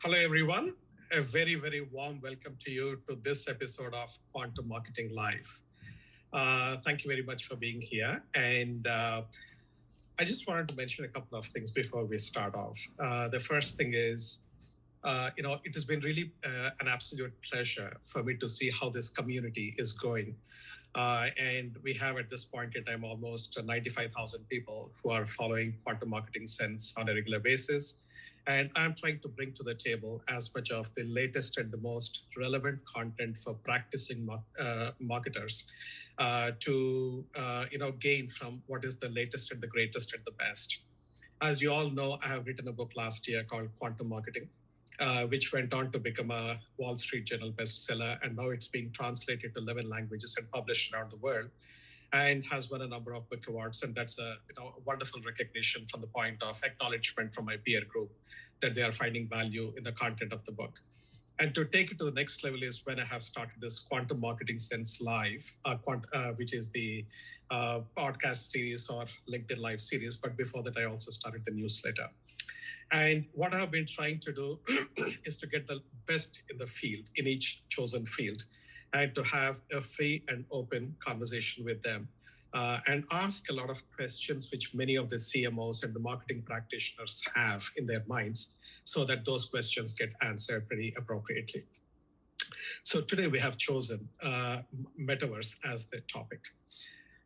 Hello, everyone. A very, very warm welcome to you to this episode of Quantum Marketing Live. Thank you very much for being here. And I just wanted to mention a couple of things before we start off. The first thing is, it has been really an absolute pleasure for me to see how this community is going. And we have at this point in time almost 95,000 people who are following Quantum Marketing Sense on a regular basis. And I'm trying to bring to the table as much of the latest and the most relevant content for practicing marketers to gain from what is the latest and the greatest and the best. As you all know, I have written a book last year called Quantum Marketing, which went on to become a Wall Street Journal bestseller, and now it's being translated to 11 languages and published around the world, and has won a number of book awards. And that's a wonderful recognition from the point of acknowledgement from my peer group that they are finding value in the content of the book. And to take it to the next level is when I have started this Quantum Marketing Sense Live, which is the podcast series or LinkedIn Live series. But before that, I also started the newsletter. And what I've been trying to do is to get the best in the field, in each chosen field, and to have a free and open conversation with them and ask a lot of questions which many of the CMOs and the marketing practitioners have in their minds so that those questions get answered pretty appropriately. So today we have chosen Metaverse as the topic.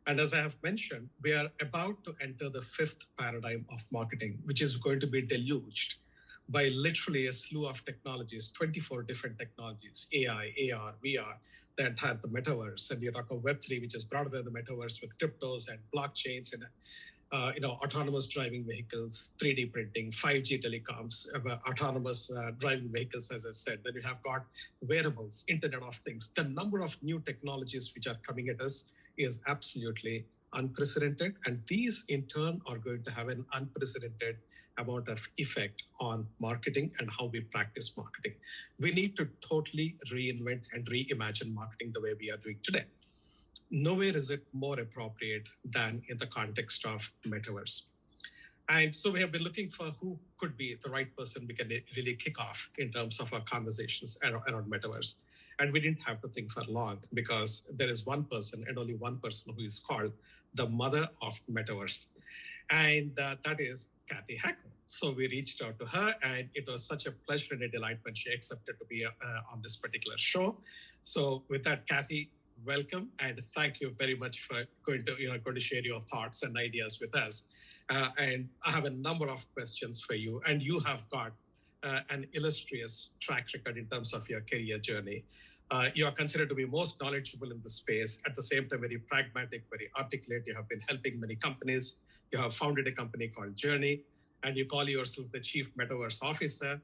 And as I have mentioned, we are about to enter the fifth paradigm of marketing, which is going to be deluged by literally a slew of technologies, 24 different technologies, AI, AR, VR, that have the metaverse. And you're talking Web3, which is broader than the metaverse with cryptos and blockchains and autonomous driving vehicles, 3D printing, 5G telecoms, autonomous driving vehicles, as I said. Then you have got wearables, Internet of Things. The number of new technologies which are coming at us is absolutely unprecedented. And these, in turn, are going to have an unprecedented amount of effect on marketing and how we practice marketing. We need to totally reinvent and reimagine marketing the way we are doing today. Nowhere is it more appropriate than in the context of metaverse. And so we have been looking for who could be the right person we can really kick off in terms of our conversations around metaverse. And we didn't have to think for long because there is one person and only one person who is called the mother of metaverse. And that is Cathy Hackl. So we reached out to her, and it was such a pleasure and a delight when she accepted to be on this particular show. So with that, Cathy, welcome, and thank you very much for going to share your thoughts and ideas with us. And I have a number of questions for you, and you have got an illustrious track record in terms of your career journey. You are considered to be most knowledgeable in the space, at the same time very pragmatic, very articulate. You have been helping many companies. You have founded a company called Journey, and you call yourself the Chief Metaverse Officer,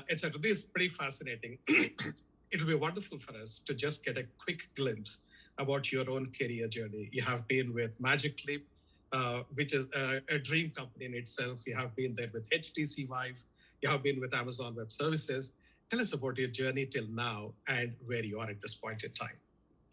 etc. This is pretty fascinating. It will be wonderful for us to just get a quick glimpse about your own career journey. You have been with Magic Leap, which is a dream company in itself. You have been there with HTC Vive. You have been with Amazon Web Services. Tell us about your journey till now and where you are at this point in time.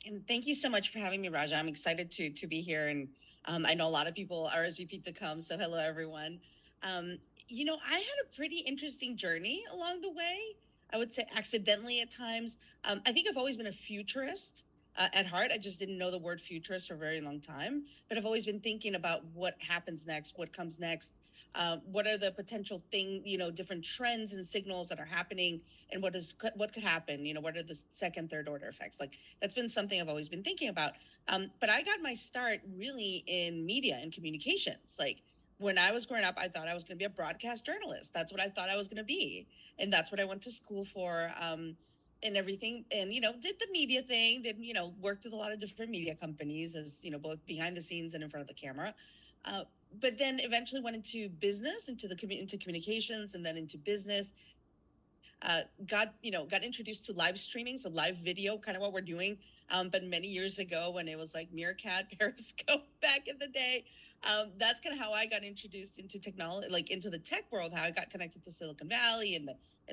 And thank you so much for having me, Raja. I'm excited to be here. And I know a lot of people RSVP'd to come. So hello, everyone. I had a pretty interesting journey along the way. I would say accidentally at times. I think I've always been a futurist at heart. I just didn't know the word futurist for a very long time, but I've always been thinking about what happens next, what comes next, what are the potential different trends and signals that are happening, and what could happen, what are the second, third order effects. Like that's been something I've always been thinking about. But I got my start really in media and communications. Like when I was growing up, I thought I was going to be a broadcast journalist. That's what I thought I was going to be. And that's what I went to school for, and everything. And, did the media thing, then, worked with a lot of different media companies as, both behind the scenes and in front of the camera. But then eventually went into business, into communications, and then into business. Got introduced to live streaming, so live video, kind of what we're doing. But many years ago, when it was like Meerkat, Periscope back in the day, that's kind of how I got introduced into technology, like into the tech world. How I got connected to Silicon Valley and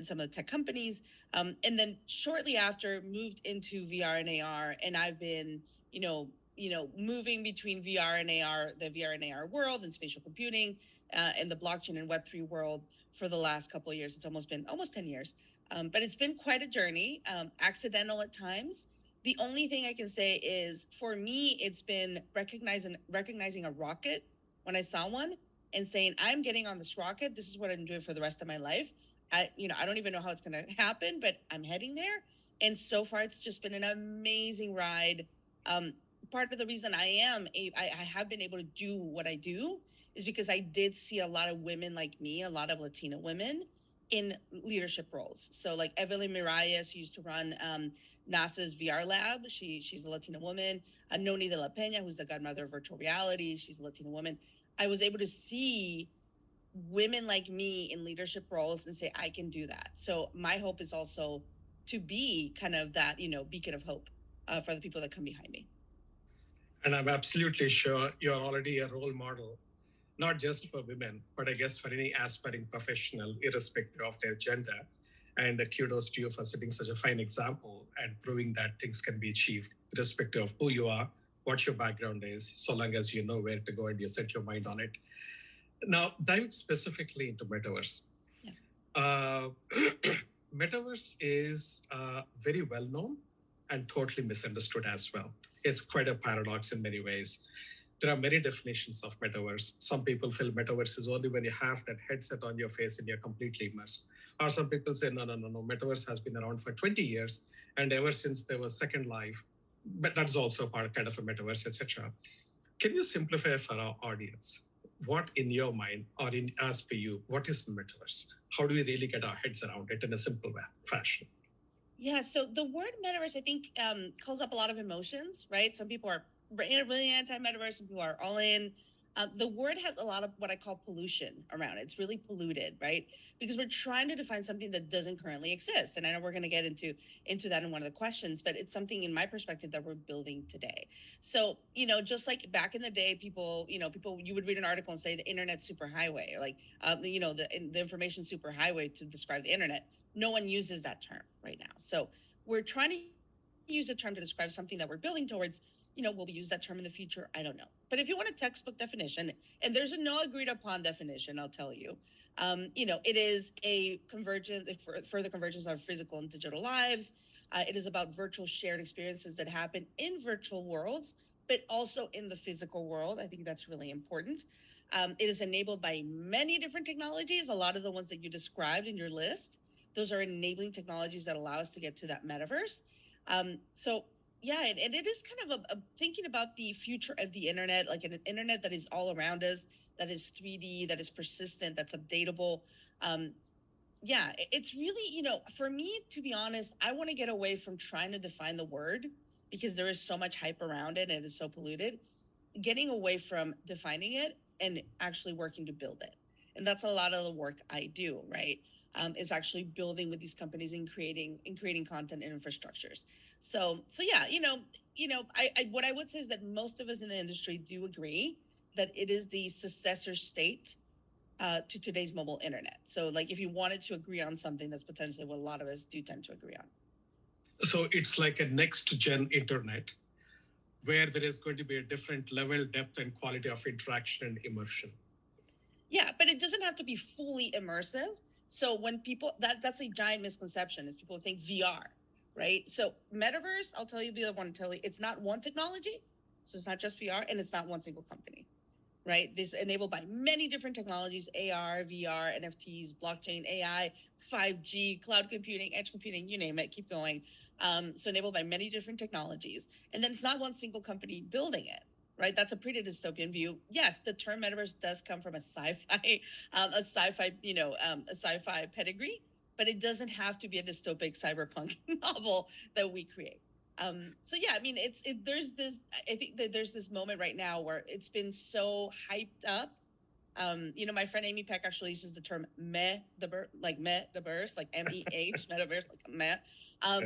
some of the tech companies, and then shortly after moved into VR and AR, and I've been moving between VR and AR, the VR and AR world, and spatial computing, and the blockchain and Web3 world for the last couple of years. It's been almost 10 years. But it's been quite a journey, accidental at times. The only thing I can say is for me, it's been recognizing a rocket when I saw one and saying, I'm getting on this rocket. This is what I'm doing for the rest of my life. I don't even know how it's going to happen, but I'm heading there. And so far, it's just been an amazing ride. Part of the reason I have been able to do what I do is because I did see a lot of women like me, a lot of Latina women in leadership roles. So like Evelyn Miralles, who used to run NASA's VR lab. She's a Latina woman. Noni de la Peña, who's the godmother of virtual reality. She's a Latina woman. I was able to see women like me in leadership roles and say, I can do that. So my hope is also to be kind of that, beacon of hope for the people that come behind me. And I'm absolutely sure you're already a role model, not just for women, but I guess for any aspiring professional, irrespective of their gender. And kudos to you for setting such a fine example and proving that things can be achieved, irrespective of who you are, what your background is, so long as you know where to go and you set your mind on it. Now, diving specifically into Metaverse. Yeah. Metaverse is very well known and totally misunderstood as well. It's quite a paradox in many ways. There are many definitions of Metaverse. Some people feel Metaverse is only when you have that headset on your face and you're completely immersed. Or some people say, no, Metaverse has been around for 20 years, and ever since there was Second Life, but that's also kind of a Metaverse, etc. Can you simplify for our audience? What in your mind, or as per you, what is Metaverse? How do we really get our heads around it in a simple fashion? Yeah, so the word metaverse, I think, calls up a lot of emotions, right? Some people are really anti-metaverse, some people are all in. The word has a lot of what I call pollution around it. It's really polluted, right? Because we're trying to define something that doesn't currently exist. And I know we're going to get into that in one of the questions, but it's something in my perspective that we're building today. So, just like back in the day, people, you would read an article and say the internet superhighway, or like, the information superhighway to describe the internet. No one uses that term right now. So we're trying to use a term to describe something that we're building towards. Will we use that term in the future? I don't know. But if you want a textbook definition, and there's no agreed upon definition, I'll tell you, it is a further convergence of physical and digital lives. It is about virtual shared experiences that happen in virtual worlds, but also in the physical world. I think that's really important. It is enabled by many different technologies, a lot of the ones that you described in your list. Those are enabling technologies that allow us to get to that metaverse. Yeah, and it is kind of a thinking about the future of the internet, like an internet that is all around us, that is 3D, that is persistent, that's updatable. Yeah, it's really, for me, to be honest, I want to get away from trying to define the word because there is so much hype around it and it is so polluted. Getting away from defining it and actually working to build it. And that's a lot of the work I do, right? Is actually building with these companies and creating content and infrastructures. So yeah, what I would say is that most of us in the industry do agree that it is the successor state to today's mobile internet. So like if you wanted to agree on something, that's potentially what a lot of us do tend to agree on. So it's like a next gen internet where there is going to be a different level, depth, and quality of interaction and immersion. Yeah, but it doesn't have to be fully immersive. So when people, that's a giant misconception is people think VR, right? So Metaverse, I'll tell you, it's not one technology. So it's not just VR and it's not one single company, right? This is enabled by many different technologies, AR, VR, NFTs, blockchain, AI, 5G, cloud computing, edge computing, you name it, keep going. So enabled by many different technologies. And then it's not one single company building it. Right, that's a pretty dystopian view. Yes, the term metaverse does come from a sci-fi pedigree, but it doesn't have to be a dystopic cyberpunk novel that we create. So yeah, I mean, there's this. I think that there's this moment right now where it's been so hyped up. My friend Amy Peck actually uses the term metaverse, like metaverse, like MEH, metaverse, like meh,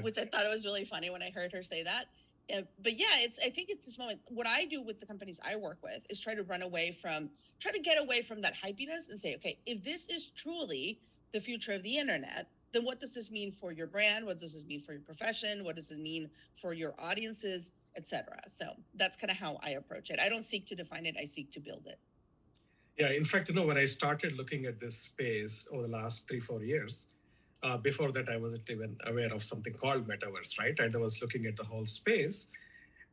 which I thought it was really funny when I heard her say that. But yeah, I think it's this moment. What I do with the companies I work with is try to get away from that hypiness and say, okay, if this is truly the future of the internet, then what does this mean for your brand? What does this mean for your profession? What does it mean for your audiences, etc.? So that's kind of how I approach it. I don't seek to define it. I seek to build it. Yeah, in fact, when I started looking at this space over the last 3, 4 years, before that, I wasn't even aware of something called metaverse, right? And I was looking at the whole space.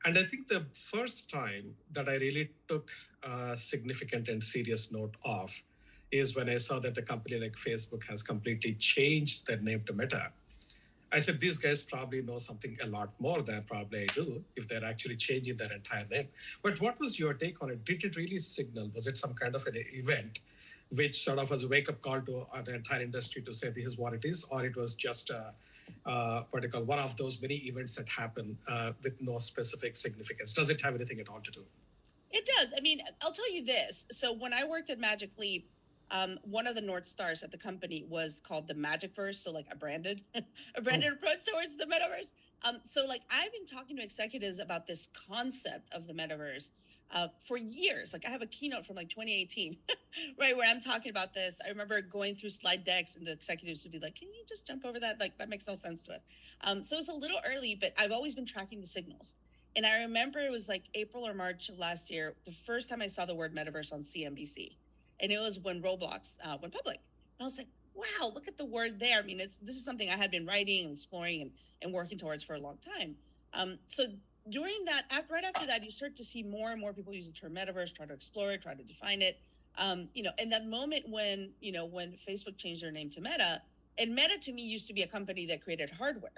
And I think the first time that I really took a significant and serious note of is when I saw that a company like Facebook has completely changed their name to Meta. I said, these guys probably know something a lot more than probably I do if they're actually changing their entire name. But what was your take on it? Did it really signal? Was it some kind of an event which sort of was a wake up call to the entire industry to say this is what it is? Or it was just what do you call one of those many events that happen with no specific significance? Does it have anything at all to do? It does. I mean, I'll tell you this. So when I worked at Magic Leap, one of the North Stars at the company was called the Magicverse. So like a branded, approach towards the metaverse. So like I've been talking to executives about this concept of the metaverse for years. Like I have a keynote from like 2018, right, where I'm talking about this. I remember going through slide decks and the executives would be like, "Can you just jump over that? Like that makes no sense to us." So it's a little early, but I've always been tracking the signals. And I remember it was like April or March of last year, the first time I saw the word metaverse on CNBC. And it was when Roblox went public. And I was like, wow, look at the word there. I mean, this is something I had been writing and exploring and working towards for a long time. So during that, right after that, you start to see more and more people use the term metaverse, try to explore it, try to define it. And that moment when Facebook changed their name to Meta, and Meta to me used to be a company that created hardware.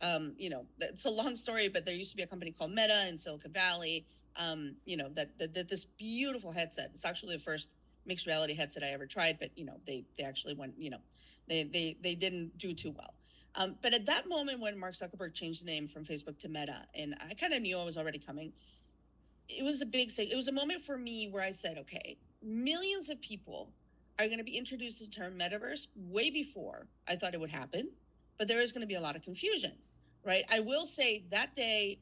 It's a long story, but there used to be a company called Meta in Silicon Valley. That this beautiful headset. It's actually the first mixed reality headset I ever tried, but they actually went, they didn't do too well. But at that moment when Mark Zuckerberg changed the name from Facebook to Meta, and I kind of knew I was already coming, it was a big thing. It was a moment for me where I said, okay, millions of people are going to be introduced to the term metaverse way before I thought it would happen, but there is going to be a lot of confusion, right? I will say that day,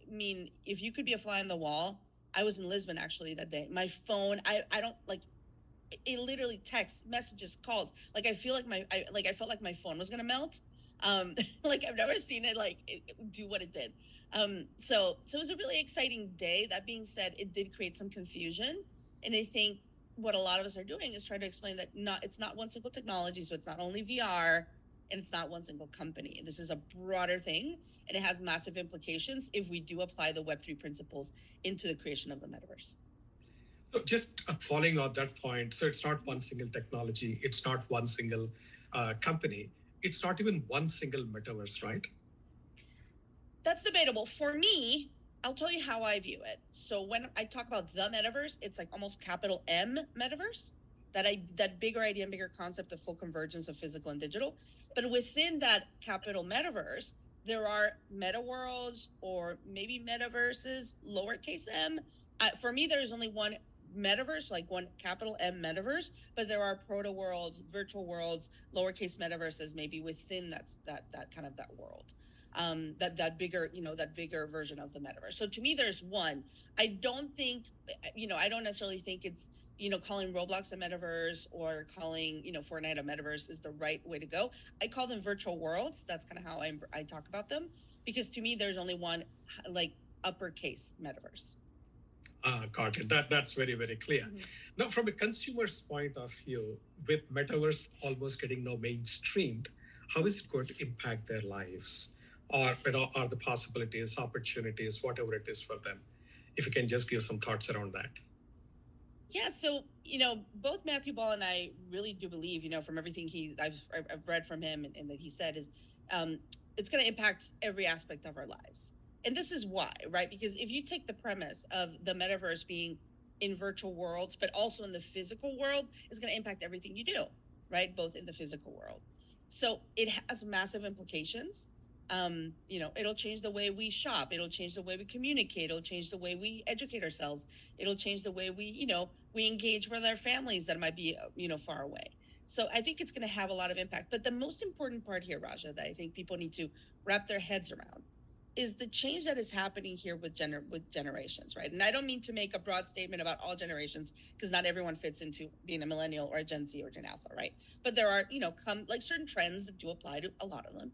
I mean, if you could be a fly on the wall, I was in Lisbon actually that day. My phone, I don't like it literally texts, messages, calls. Like I feel like I felt like my phone was gonna melt. Like I've never seen it do what it did. So it was a really exciting day. That being said, it did create some confusion, and I think what a lot of us are doing is trying to explain that it's not one single technology, so it's not only VR, and it's not one single company. This is a broader thing, and it has massive implications if we do apply the Web3 principles into the creation of the metaverse. So just following on that point, so it's not one single technology, it's not one single company, it's not even one single metaverse, right? That's debatable. For me, I'll tell you how I view it. So when I talk about the metaverse, it's like almost capital M metaverse, that bigger idea and bigger concept of full convergence of physical and digital. But within that capital metaverse, there are meta worlds or maybe metaverses, lowercase m. For me, there's only one metaverse, like one capital M metaverse, but there are proto worlds, virtual worlds, lowercase metaverses, maybe within that kind of that world. That bigger version of the metaverse. So to me, there's one. I don't necessarily think it's calling Roblox a metaverse or calling Fortnite a metaverse is the right way to go. I call them virtual worlds. That's kind of how I talk about them, because to me, there's only one like uppercase metaverse. Got it. That's very, very clear. Mm-hmm. Now, from a consumer's point of view, with metaverse almost getting now mainstreamed, how is it going to impact their lives? Or are the possibilities, opportunities, whatever it is for them? If you can just give some thoughts around that. Yeah, so both Matthew Ball and I really do believe, from everything I've read from him and that he said is, it's going to impact every aspect of our lives. And this is why, right? Because if you take the premise of the metaverse being in virtual worlds, but also in the physical world, it's going to impact everything you do, right? Both in the physical world. So it has massive implications. It'll change the way we shop. It'll change the way we communicate. It'll change the way we educate ourselves. It'll change the way we engage with our families that might be, far away. So I think it's going to have a lot of impact. But the most important part here, Raja, that I think people need to wrap their heads around is the change that is happening here with generations, right? And I don't mean to make a broad statement about all generations, because not everyone fits into being a millennial or a Gen Z or Gen Alpha, right? But there are, certain trends that do apply to a lot of them.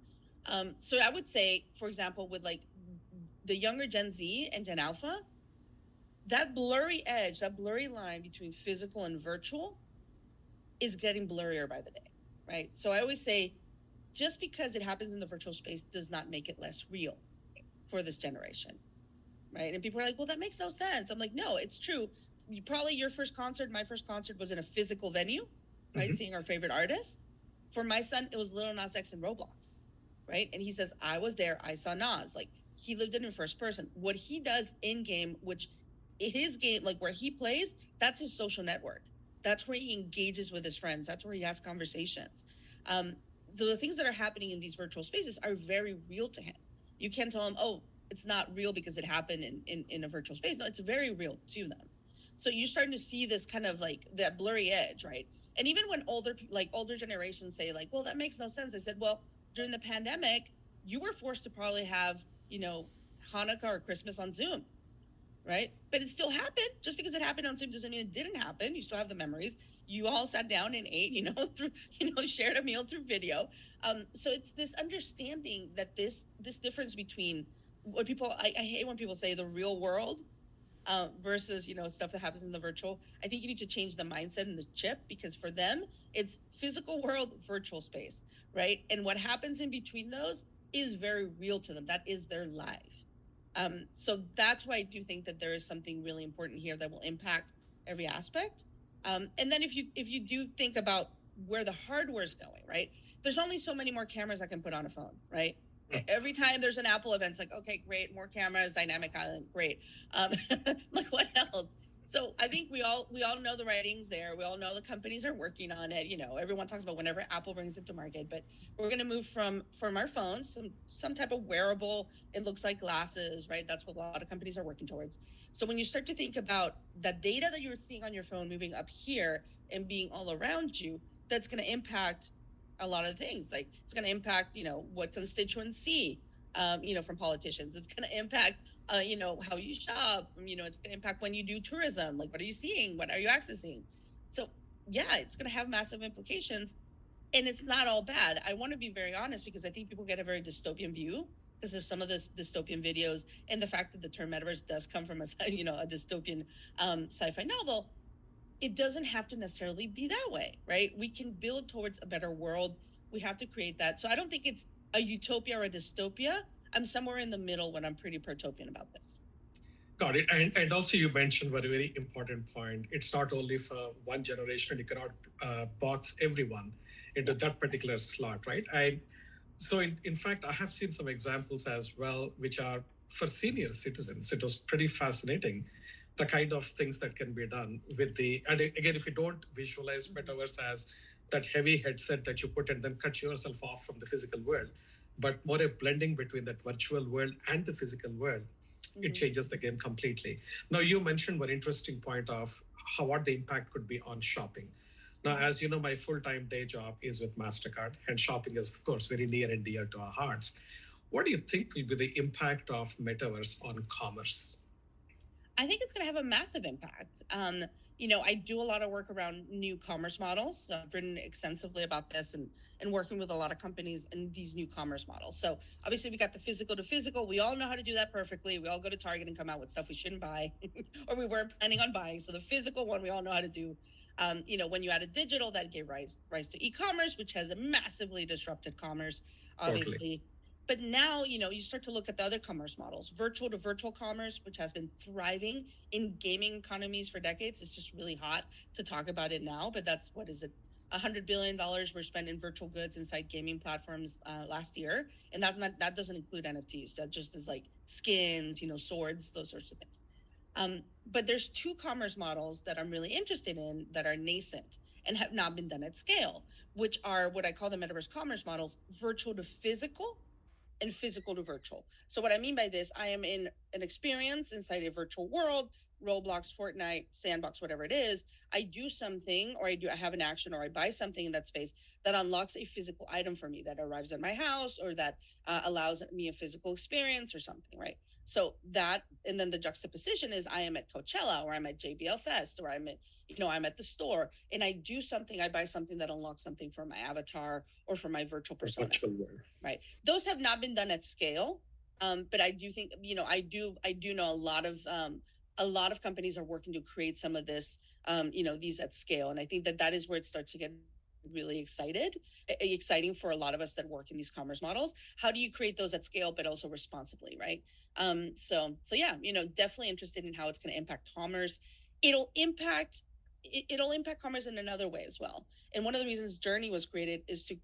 So I would say, for example, with like the younger Gen Z and Gen Alpha, that blurry edge, that blurry line between physical and virtual is getting blurrier by the day, right? So I always say, just because it happens in the virtual space does not make it less real for this generation, right? And people are like, well, that makes no sense. I'm like, no, it's true. Probably your first concert, my first concert was in a physical venue, right? Seeing our favorite artist. For my son, it was Lil Nas X and Roblox, right? And he says, I was there, I saw Nas. Like, he lived it in first person. What he does in game, which his game, like where he plays, that's his social network. That's where he engages with his friends. That's where he has conversations. So the things that are happening in these virtual spaces are very real to him. You can't tell him, oh, it's not real because it happened in a virtual space. No, it's very real to them. So you're starting to see this kind of like that blurry edge, right? And even when older generations say like, well, that makes no sense. I said, well, during the pandemic, you were forced to probably have, Hanukkah or Christmas on Zoom, right? But it still happened. Just because it happened on Zoom doesn't mean it didn't happen. You still have the memories. You all sat down and ate, through, shared a meal through video. So it's this understanding that this difference between what I hate when people say the real world versus stuff that happens in the virtual. I think you need to change the mindset and the chip, because for them it's physical world, virtual space, right? And what happens in between those is very real to them. That is their life. So that's why I do think that there is something really important here that will impact every aspect. And then if you do think about where the hardware is going, right? There's only so many more cameras I can put on a phone, right? Every time there's an Apple event, it's like, okay, great, more cameras, dynamic island, great. Like, what else? So I think we all know the writings there. We all know the companies are working on it. Everyone talks about whenever Apple brings it to market, but we're going to move from our phones, some type of wearable. It looks like glasses, right? That's what a lot of companies are working towards. So when you start to think about the data that you're seeing on your phone moving up here and being all around you, that's going to impact a lot of things. Like, it's going to impact, what constituents see, from politicians. It's going to impact, how you shop. It's going to impact when you do tourism. Like, what are you seeing? What are you accessing? So, yeah, it's going to have massive implications. And it's not all bad. I want to be very honest, because I think people get a very dystopian view because of some of this dystopian videos, and the fact that the term metaverse does come from a dystopian sci-fi novel. It doesn't have to necessarily be that way, right? We can build towards a better world. We have to create that. So I don't think it's a utopia or a dystopia. I'm somewhere in the middle when I'm pretty protopian about this. Got it. And also you mentioned a very important point. It's not only for one generation. You cannot box everyone into that particular slot, right? So in fact, I have seen some examples as well, which are for senior citizens. It was pretty fascinating, the kind of things that can be done with and again, if you don't visualize metaverse as that heavy headset that you put and then cut yourself off from the physical world, but more a blending between that virtual world and the physical world, it changes the game completely. Now, you mentioned one interesting point of what the impact could be on shopping. Now, as you know, my full-time day job is with MasterCard, and shopping is, of course, very near and dear to our hearts. What do you think will be the impact of metaverse on commerce? I think it's going to have a massive impact. I do a lot of work around new commerce models. So I've written extensively about this and working with a lot of companies in these new commerce models. So obviously we got the physical to physical. We all know how to do that perfectly. We all go to Target and come out with stuff we shouldn't buy or we weren't planning on buying. So the physical one, we all know how to do. When you added digital, that gave rise to e-commerce, which has a massively disrupted commerce, obviously. Totally. But now, you start to look at the other commerce models, virtual to virtual commerce, which has been thriving in gaming economies for decades. It's just really hot to talk about it now, but that's, what is it? $100 billion were spent in virtual goods inside gaming platforms last year. And that doesn't include NFTs. That just is like skins, swords, those sorts of things. But there's two commerce models that I'm really interested in that are nascent and have not been done at scale, which are what I call the metaverse commerce models, virtual to physical and physical to virtual. So what I mean by this, I am in an experience inside a virtual world, Roblox, Fortnite, Sandbox, whatever it is. I do something, or I have an action, or I buy something in that space that unlocks a physical item for me that arrives at my house, or that allows me a physical experience or something, right? So that, and then the juxtaposition is I am at Coachella, or I'm at JBL Fest, or I'm at the store, and I do something, I buy something that unlocks something for my avatar or for my virtual persona. Right. Those have not been done at scale. But I do think, I do know a lot a lot of companies are working to create some of this, these at scale. And I think that that is where it starts to get really exciting for a lot of us that work in these commerce models. How do you create those at scale, but also responsibly, right? So yeah, definitely interested in how it's going to impact commerce. It'll impact it'll impact commerce in another way as well. And one of the reasons Journey was created is to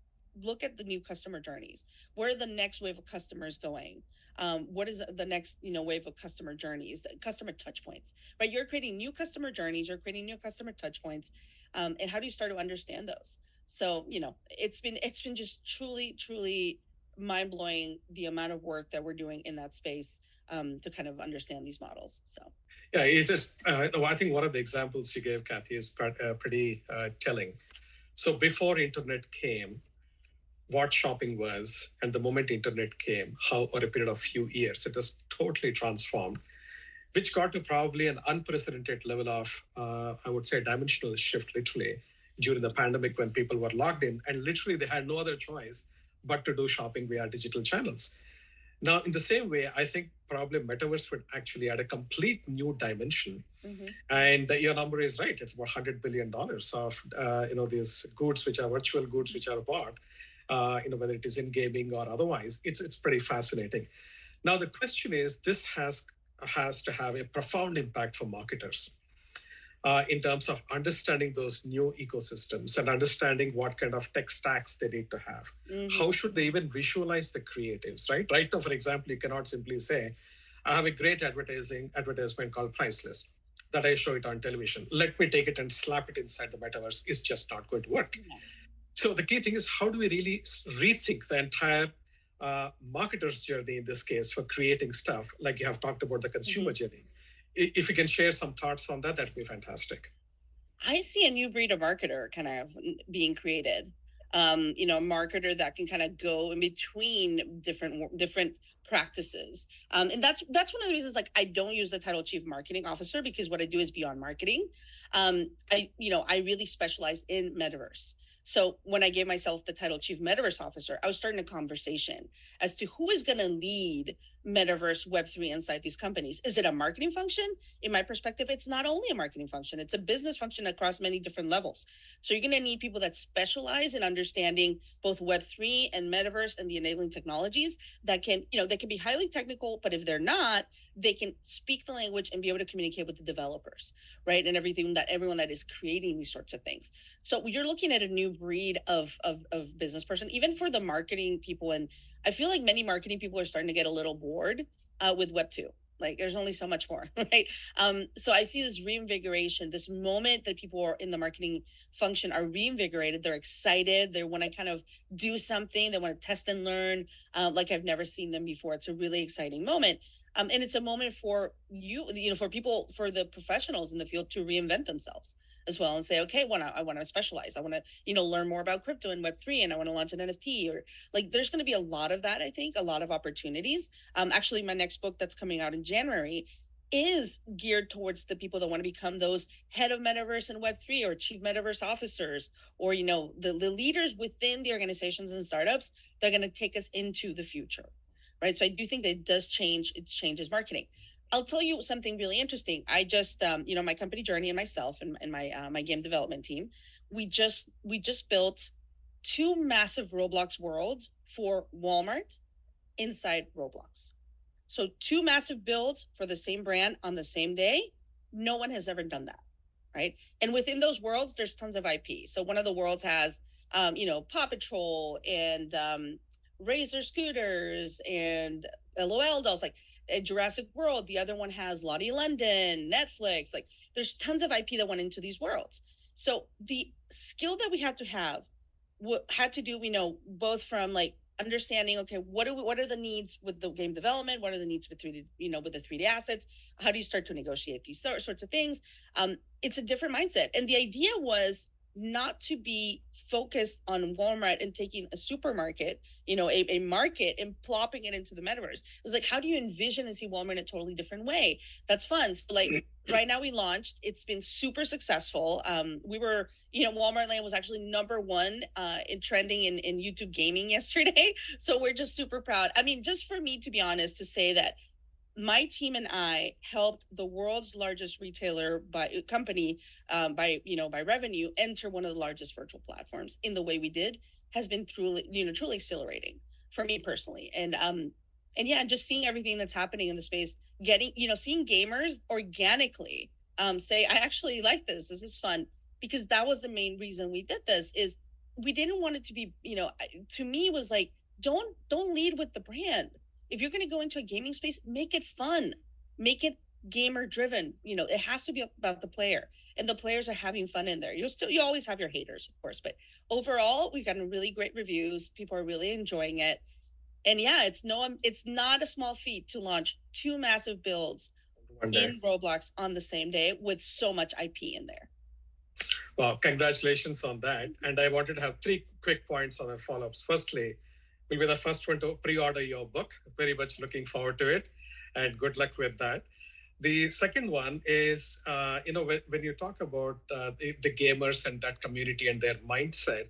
look at the new customer journeys. Where are the next wave of customers going? What is the next wave of customer journeys, customer touch points, right? You're creating new customer journeys, you're creating new customer touch points, and how do you start to understand those? So it's been just truly mind blowing the amount of work that we're doing in that space, to kind of understand these models. So yeah, it is. No, I think one of the examples you gave, Cathy, is pretty telling. So before internet came, what shopping was, and the moment internet came, how over a period of few years, it has totally transformed, which got to probably an unprecedented level of, I would say, dimensional shift, literally, during the pandemic when people were locked in and literally they had no other choice but to do shopping via digital channels. Now, in the same way, I think probably Metaverse would actually add a complete new dimension. Mm-hmm. And your number is right. It's about $100 billion of, these goods, which are virtual goods, which are bought, whether it is in gaming or otherwise. It's pretty fascinating. Now, the question is, this has to have a profound impact for marketers. In terms of understanding those new ecosystems and understanding what kind of tech stacks they need to have. Mm-hmm. How should they even visualize the creatives, right? Right now, for example, you cannot simply say, I have a great advertisement called Priceless that I show it on television. Let me take it and slap it inside the metaverse. It's just not going to work. Yeah. So the key thing is, how do we really rethink the entire marketer's journey in this case for creating stuff, like you have talked about the consumer mm-hmm. journey? If you can share some thoughts on that, that'd be fantastic. I see a new breed of marketer kind of being created. A marketer that can kind of go in between different practices. And that's one of the reasons, like, I don't use the title Chief Marketing Officer, because what I do is beyond marketing. I really specialize in Metaverse. So when I gave myself the title Chief Metaverse Officer, I was starting a conversation as to who is going to lead Metaverse Web3 inside these companies. Is it a marketing function? In my perspective, it's not only a marketing function, it's a business function across many different levels. So you're going to need people that specialize in understanding both Web3 and Metaverse and the enabling technologies that can, they can be highly technical, but if they're not, they can speak the language and be able to communicate with the developers, right? And everyone that is creating these sorts of things. So you're looking at a new breed of business person, even for the marketing people. And I feel like many marketing people are starting to get a little bored with Web 2. Like, there's only so much more, right? So I see this reinvigoration, this moment that people are in the marketing function are reinvigorated. They're excited. They want to kind of do something. They want to test and learn like I've never seen them before. It's a really exciting moment. And it's a moment for for people, for the professionals in the field to reinvent themselves as well and say, okay, I want to specialize. I want to, learn more about crypto and Web3, and I want to launch an NFT, or like, there's going to be a lot of that. I think a lot of opportunities. Actually, my next book that's coming out in January is geared towards the people that want to become those head of Metaverse and Web3, or chief Metaverse officers, or, the leaders within the organizations and startups that are going to take us into the future. Right. So I do think that it changes marketing. I'll tell you something really interesting. I just, my company Journey and myself and my game development team, we just built 2 massive Roblox worlds for Walmart inside Roblox. So 2 massive builds for the same brand on the same day. No one has ever done that. Right. And within those worlds, there's tons of IP. So one of the worlds has, Paw Patrol and Razor scooters and LOL dolls, like Jurassic World. The other one has Lottie London, Netflix. Like, there's tons of IP that went into these worlds. So the skill that we had to do, both from like understanding, okay, what are the needs with the game development? What are the needs with 3D, with the 3D assets? How do you start to negotiate these sorts of things? It's a different mindset. And the idea was not to be focused on Walmart and taking a supermarket, a market, and plopping it into the metaverse. It was like, how do you envision and see Walmart in a totally different way? That's fun. So like, right now we launched, it's been super successful. We were, Walmart Land was actually #1 in trending in YouTube gaming yesterday. So we're just super proud. I mean, just for me, to be honest, to say that my team and I helped the world's largest retailer by company, by revenue, enter one of the largest virtual platforms. In the way we did has been truly exhilarating for me personally. And yeah, just seeing everything that's happening in the space, getting, seeing gamers organically say, I actually like this. This is fun, because that was the main reason we did this. Is we didn't want it to be, to me was like, don't lead with the brand. If you're going to go into a gaming space, make it fun, make it gamer driven. It has to be about the player, and the players are having fun in there. You always have your haters, of course, but overall, we've gotten really great reviews. People are really enjoying it. And yeah, it's not a small feat to launch two massive builds in Roblox on the same day with so much IP in there. Well, congratulations on that. And I wanted to have three quick points on our follow-ups. Firstly, we'll be the first one to pre-order your book. Very much looking forward to it, and good luck with that. The second one is, when you talk about the gamers and that community and their mindset,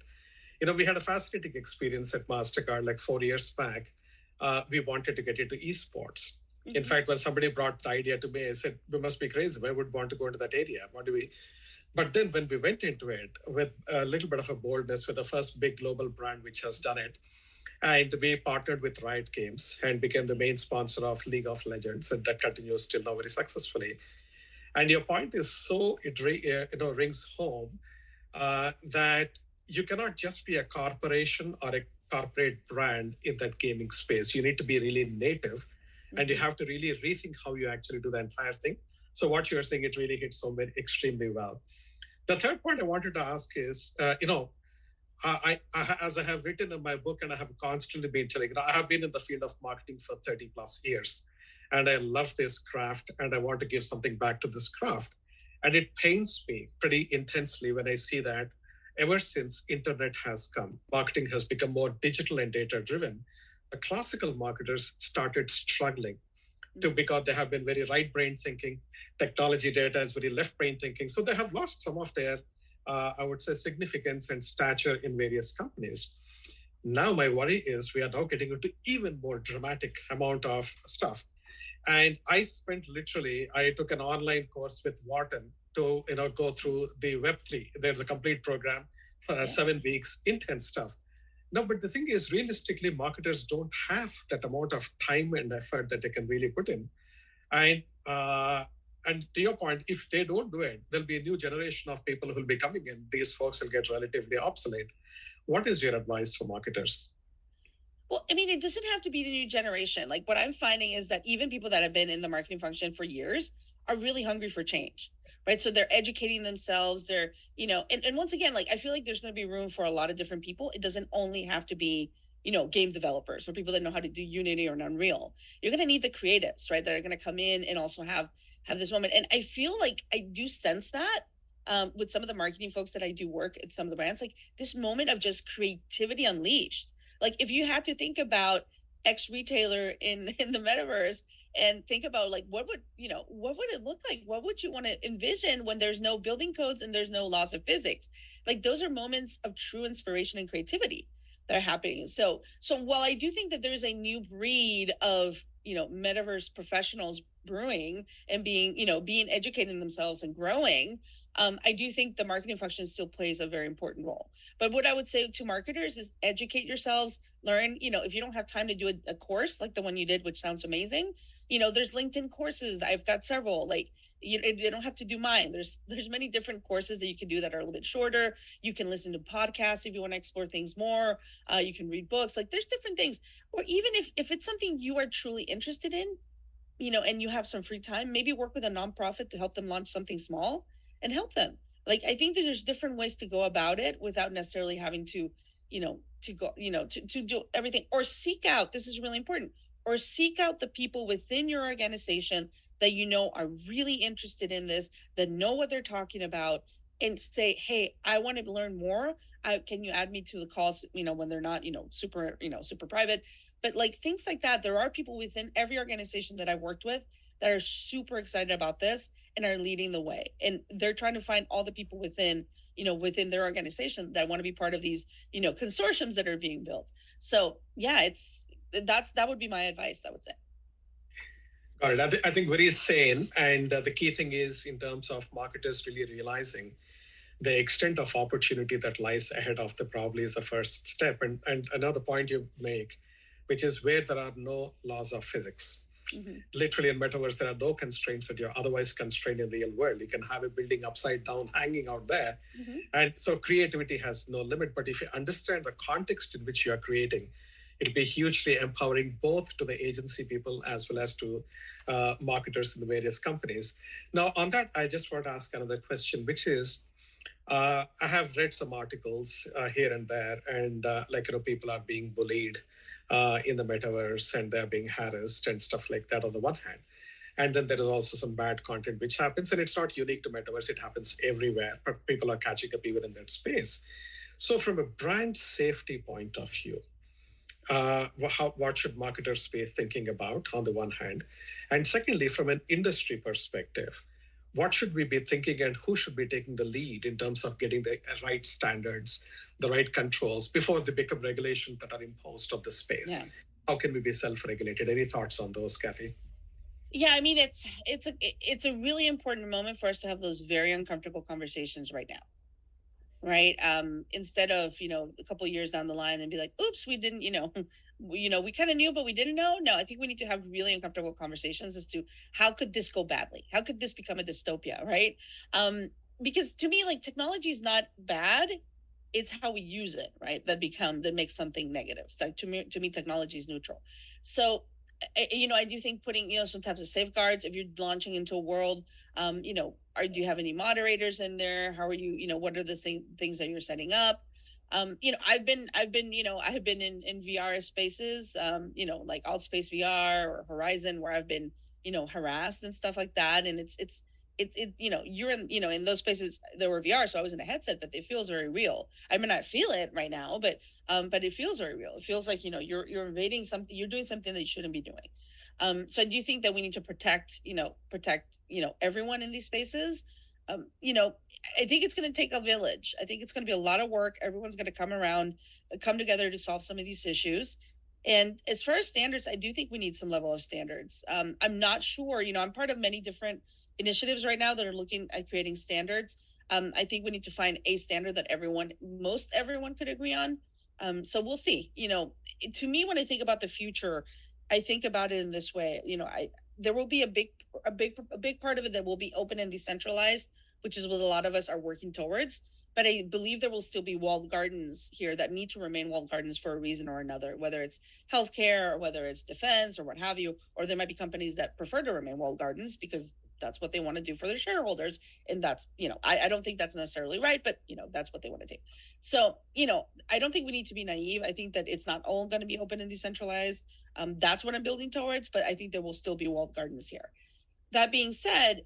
we had a fascinating experience at MasterCard like 4 years back. We wanted to get into esports. In fact, when somebody brought the idea to me, I said, we must be crazy. I would want to go into that area. What do we? But then when we went into it with a little bit of a boldness, with the first big global brand which has done it, and we partnered with Riot Games and became the main sponsor of League of Legends, and that continues still now very successfully. And your point is it rings home that you cannot just be a corporation or a corporate brand in that gaming space. You need to be really native, and you have to really rethink how you actually do the entire thing. So what you're saying, it really hits home extremely well. The third point I wanted to ask is, as I have written in my book, and I have constantly been telling, I have been in the field of marketing for 30 plus years, and I love this craft, and I want to give something back to this craft. And it pains me pretty intensely when I see that ever since internet has come, marketing has become more digital and data driven. The classical marketers started struggling because they have been very right brain thinking. Technology data is very left brain thinking. So they have lost some of their, I would say, significance and stature in various companies. Now my worry is we are now getting into even more dramatic amount of stuff. And I took an online course with Wharton to go through the Web3. There's a complete program for 7 weeks, intense stuff. No, but the thing is, realistically, marketers don't have that amount of time and effort that they can really put in. And to your point, if they don't do it, there'll be a new generation of people who will be coming in. These folks will get relatively obsolete. What is your advice for marketers? Well, I mean, it doesn't have to be the new generation. Like, what I'm finding is that even people that have been in the marketing function for years are really hungry for change, right? So they're educating themselves. They're, and once again, like, I feel like there's going to be room for a lot of different people. It doesn't only have to be, game developers or people that know how to do Unity or Unreal. You're going to need the creatives, right? That are going to come in and also have this moment. And I feel like I do sense that with some of the marketing folks that I do work at some of the brands, like this moment of just creativity unleashed. Like, if you had to think about X retailer in the metaverse and think about, like, what would it look like? What would you want to envision when there's no building codes and there's no laws of physics? Like, those are moments of true inspiration and creativity that are happening. So while I do think that there's a new breed of, metaverse professionals brewing and being educating themselves and growing, I do think the marketing function still plays a very important role. But what I would say to marketers is educate yourselves, learn, if you don't have time to do a course like the one you did, which sounds amazing, there's LinkedIn courses. I've got several, like, you don't have to do mine. There's many different courses that you can do that are a little bit shorter. You can listen to podcasts if you want to explore things more. You can read books. Like, there's different things. Or even if it's something you are truly interested in, and you have some free time, maybe work with a nonprofit to help them launch something small and help them. Like, I think that there's different ways to go about it without necessarily having to, to go, to do everything, or seek out, this is really important, or seek out the people within your organization that are really interested in this, that know what they're talking about, and say, hey, I want to learn more. Can you add me to the calls, when they're not, super private, but like things like that. There are people within every organization that I've worked with that are super excited about this and are leading the way. And they're trying to find all the people within their organization that want to be part of these, consortiums that are being built. So yeah, that would be my advice, I would say. Got it. I think very sane. And the key thing is in terms of marketers really realizing the extent of opportunity that lies ahead of the probably is the first step. And another point you make, which is where there are no laws of physics. Mm-hmm. Literally in metaverse, there are no constraints that you're otherwise constrained in the real world. You can have a building upside down hanging out there. Mm-hmm. And so creativity has no limit. But if you understand the context in which you are creating, it'll be hugely empowering both to the agency people as well as to marketers in the various companies. Now, on that, I just want to ask another question, which is, I have read some articles here and there, and people are being bullied in the metaverse, and they're being harassed and stuff like that on the one hand. And then there is also some bad content which happens, and it's not unique to metaverse; it happens everywhere. But people are catching up even in that space. So, from a brand safety point of view, what should marketers be thinking about on the one hand? And secondly, from an industry perspective, what should we be thinking and who should be taking the lead in terms of getting the right standards, the right controls before they become regulations that are imposed on the space? Yeah. How can we be self-regulated? Any thoughts on those, Cathy? Yeah, I mean, it's a really important moment for us to have those very uncomfortable conversations right now. Right. Instead of, a couple of years down the line and be like, oops, we didn't, we kind of knew, but we didn't know. No, I think we need to have really uncomfortable conversations as to how could this go badly? How could this become a dystopia? Right. Because to me, like, technology is not bad. It's how we use it, right? That makes something negative. So to me, technology is neutral. So, I do think putting, some types of safeguards, if you're launching into a world, do you have any moderators in there? How are you, what are the things that you're setting up? I've been in VR spaces, like Altspace VR or Horizon, where I've been, harassed and stuff like that. And you're in those spaces, there were VR, so I was in a headset, but it feels very real. I may not feel it right now, but it feels very real. It feels like, you're invading something, you're doing something that you shouldn't be doing. So I do think that we need to protect everyone in these spaces. I think it's going to take a village. I think it's going to be a lot of work. Everyone's going to come together to solve some of these issues. And as far as standards, I do think we need some level of standards. I'm not sure, I'm part of many different initiatives right now that are looking at creating standards. I think we need to find a standard that most everyone could agree on. So we'll see. To me, when I think about the future, I think about it in this way. There will be a big part of it that will be open and decentralized, which is what a lot of us are working towards. But I believe there will still be walled gardens here that need to remain walled gardens for a reason or another, whether it's healthcare or whether it's defense or what have you, or there might be companies that prefer to remain walled gardens because that's what they want to do for their shareholders. And that's, I don't think that's necessarily right, but that's what they want to do. So, I don't think we need to be naive. I think that it's not all going to be open and decentralized. That's what I'm building towards, but I think there will still be walled gardens here. That being said,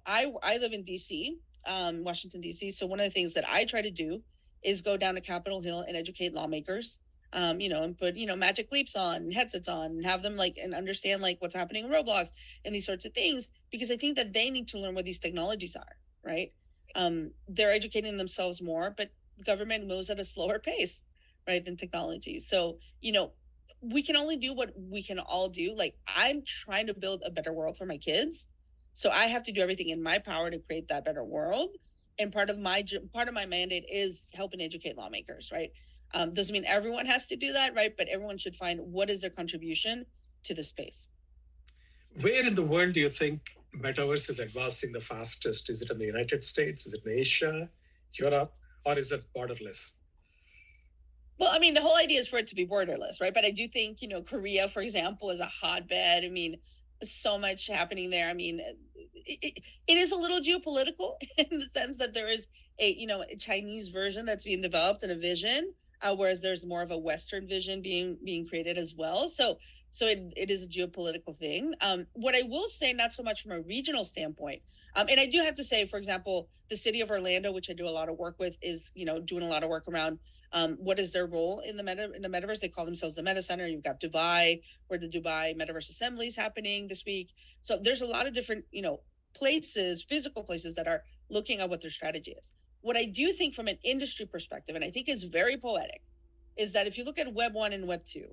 I live in DC, Washington, DC. So one of the things that I try to do is go down to Capitol Hill and educate lawmakers, and put, magic leaps on, headsets on, and have them and understand what's happening in Roblox and these sorts of things, because I think that they need to learn what these technologies are, right? They're educating themselves more, but government moves at a slower pace, right, than technology. So, we can only do what we can all do. I'm trying to build a better world for my kids. So I have to do everything in my power to create that better world. And part of my mandate is helping educate lawmakers, right? Doesn't mean everyone has to do that, right? But everyone should find what is their contribution to the space. Where in the world do you think metaverse is advancing the fastest? Is it in the United States? Is it in Asia, Europe, or is it borderless? Well, I mean, the whole idea is for it to be borderless, right? But I do think, Korea, for example, is a hotbed. I mean, so much happening there. I mean, it is a little geopolitical in the sense that there is a Chinese version that's being developed and a vision, whereas there's more of a Western vision being created as well. So it is a geopolitical thing. What I will say, not so much from a regional standpoint, and I do have to say, for example, the city of Orlando, which I do a lot of work with, is doing a lot of work around what is their role in the metaverse. They call themselves the Meta Center. You've got Dubai, where the Dubai Metaverse Assembly is happening this week. So there's a lot of different places, physical places, that are looking at what their strategy is. What I do think from an industry perspective, and I think it's very poetic, is that if you look at Web 1 and Web 2,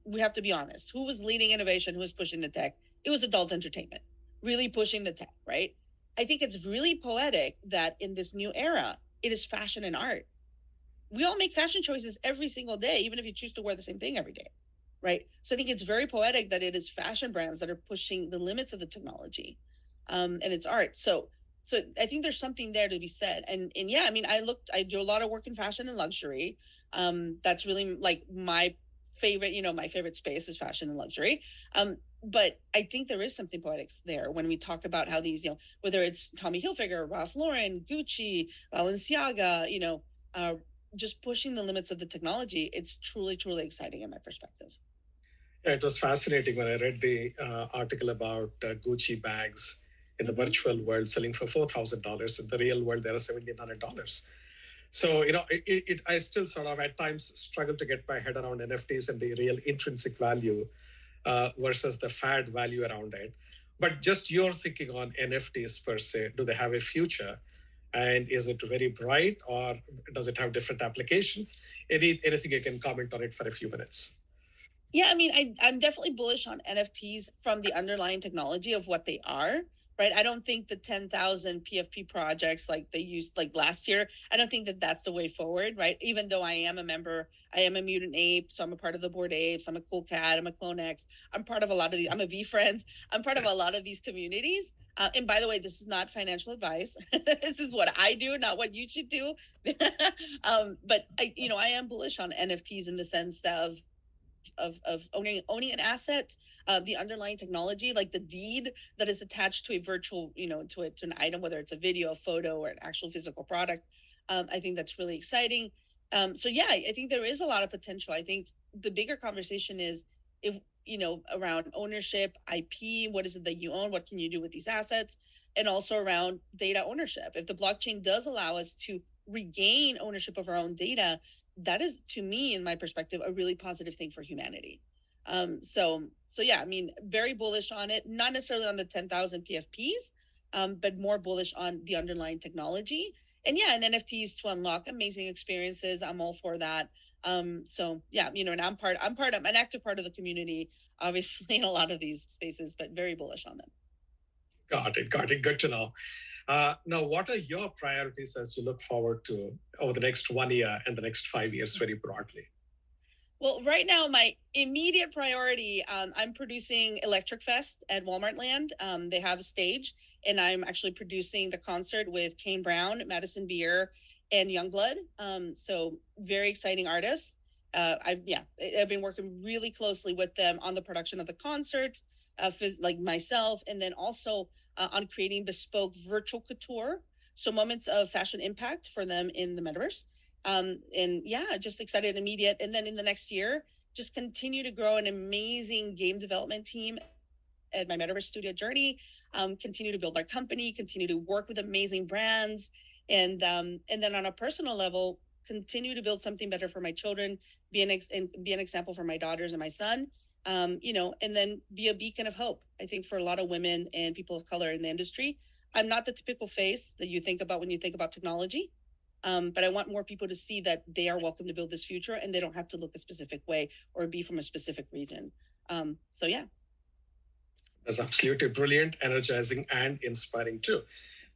we have to be honest. Who was leading innovation? Who was pushing the tech? It was adult entertainment, really pushing the tech, right? I think it's really poetic that in this new era, it is fashion and art. We all make fashion choices every single day, even if you choose to wear the same thing every day, right? So I think it's very poetic that it is fashion brands that are pushing the limits of the technology, and it's art. So I think there's something there to be said. And yeah, I mean, I do a lot of work in fashion and luxury. That's really like my favorite, my favorite space is fashion and luxury. But I think there is something poetic there when we talk about how these, whether it's Tommy Hilfiger, Ralph Lauren, Gucci, Balenciaga, uh, just pushing the limits of the technology. It's truly, truly exciting in my perspective. Yeah, it was fascinating when I read the article about Gucci bags in the virtual world selling for $4,000. In the real world, they're $1,700. So, I still sort of at times struggle to get my head around NFTs and the real intrinsic value versus the fad value around it. But just your thinking on NFTs per se, do they have a future? And is it very bright, or does it have different applications? Anything you can comment on it for a few minutes? Yeah, I mean, I'm definitely bullish on NFTs from the underlying technology of what they are, right? I don't think the 10,000 PFP projects like they used like last year, I don't think that that's the way forward, right? Even though I am a member, I am a mutant ape, so I'm a part of the Bored Apes, I'm a cool cat, I'm a Clone X, I'm part of a lot of these, I'm a V Friends, I'm part of a lot of these communities. And by the way, this is not financial advice. This is what I do, not what you should do. But I am bullish on NFTs in the sense of owning an asset, the underlying technology, like the deed that is attached to a virtual, to an item, whether it's a video, a photo, or an actual physical product. I think that's really exciting. So yeah, I think there is a lot of potential. I think the bigger conversation is if around ownership, IP, what is it that you own, what can you do with these assets, and also around data ownership. If the blockchain does allow us to regain ownership of our own data, that is, to me, in my perspective, a really positive thing for humanity. So yeah, I mean, very bullish on it, not necessarily on the 10,000 PFPs, but more bullish on the underlying technology. And yeah, and NFTs to unlock amazing experiences. I'm all for that. So yeah, and I'm an active part of the community, obviously, in a lot of these spaces, but very bullish on them. Got it. Good to know. Now, what are your priorities as you look forward to over the next 1 year and the next 5 years, very broadly? Well, right now, my immediate priority, I'm producing Electric Fest at Walmart Land. They have a stage, and I'm actually producing the concert with Kane Brown, Madison Beer, and Youngblood. So very exciting artists. I've been working really closely with them on the production of the concert, like myself, and then also on creating bespoke virtual couture. So moments of fashion impact for them in the metaverse. And yeah, just excited and immediate. And then in the next year, just continue to grow an amazing game development team at my Metaverse Studio journey. Continue to build our company, continue to work with amazing brands, and then on a personal level, continue to build something better for my children, be an example for my daughters and my son. And then be a beacon of hope. I think for a lot of women and people of color in the industry, I'm not the typical face that you think about when you think about technology. But I want more people to see that they are welcome to build this future and they don't have to look a specific way or be from a specific region. So yeah. That's absolutely brilliant, energizing, and inspiring too.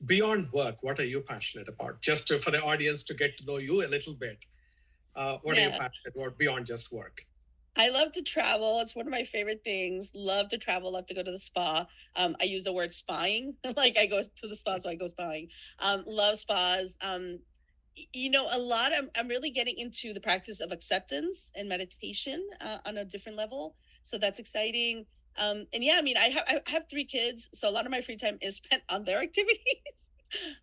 Beyond work, what are you passionate about? Just for the audience to get to know you a little bit, what are you passionate about beyond just work? I love to travel. It's one of my favorite things. Love to travel. Love to go to the spa. I use the word spying. Like I go to the spa, so I go spying. Love spas. A lot. I'm really getting into the practice of acceptance and meditation on a different level. So that's exciting. And yeah, I mean, I have 3 kids, so a lot of my free time is spent on their activities.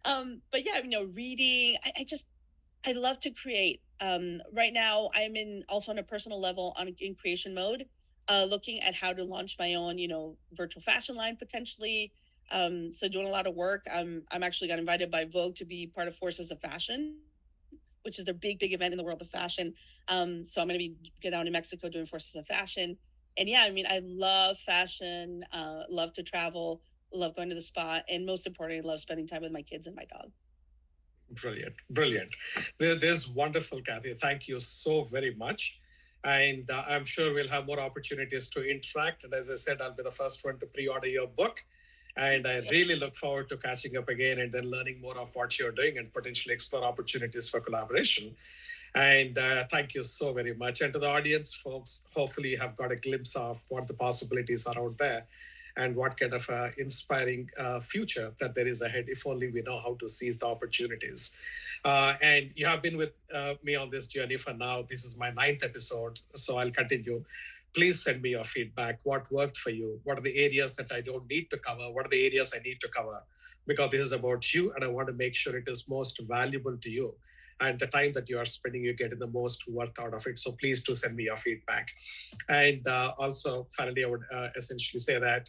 But yeah, reading. I love to create. Right now, I'm also on a personal level in creation mode, looking at how to launch my own, virtual fashion line potentially. So doing a lot of work. I'm actually got invited by Vogue to be part of Forces of Fashion, which is their big event in the world of fashion. So I'm going to be down in Mexico doing Forces of Fashion. And yeah, I mean, I love fashion, love to travel, love going to the spa, and most importantly, love spending time with my kids and my dog. Brilliant. There's wonderful, Cathy. Thank you so very much. And I'm sure we'll have more opportunities to interact. And as I said, I'll be the first one to pre-order your book. And I really look forward to catching up again and then learning more of what you're doing and potentially explore opportunities for collaboration. And thank you so very much. And to the audience, folks, hopefully you have got a glimpse of what the possibilities are out there and what kind of inspiring future that there is ahead if only we know how to seize the opportunities. And you have been with me on this journey for now. This is my ninth episode, so I'll continue. Please send me your feedback. What worked for you? What are the areas that I don't need to cover? What are the areas I need to cover? Because this is about you, and I want to make sure it is most valuable to you. And the time that you are spending, you're getting the most worth out of it. So please do send me your feedback. And also, finally, I would essentially say that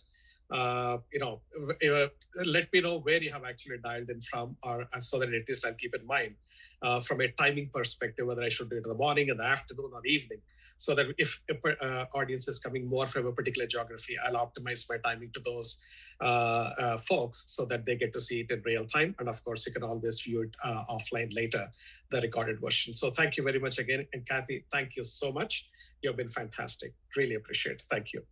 let me know where you have actually dialed in from, or so that at least I'll keep in mind from a timing perspective whether I should do it in the morning, in the afternoon, or evening. So that if audience is coming more from a particular geography, I'll optimize my timing to those folks so that they get to see it in real time. And of course, you can always view it offline later, the recorded version. So thank you very much again. And Cathy, thank you so much. You've been fantastic. Really appreciate it. Thank you.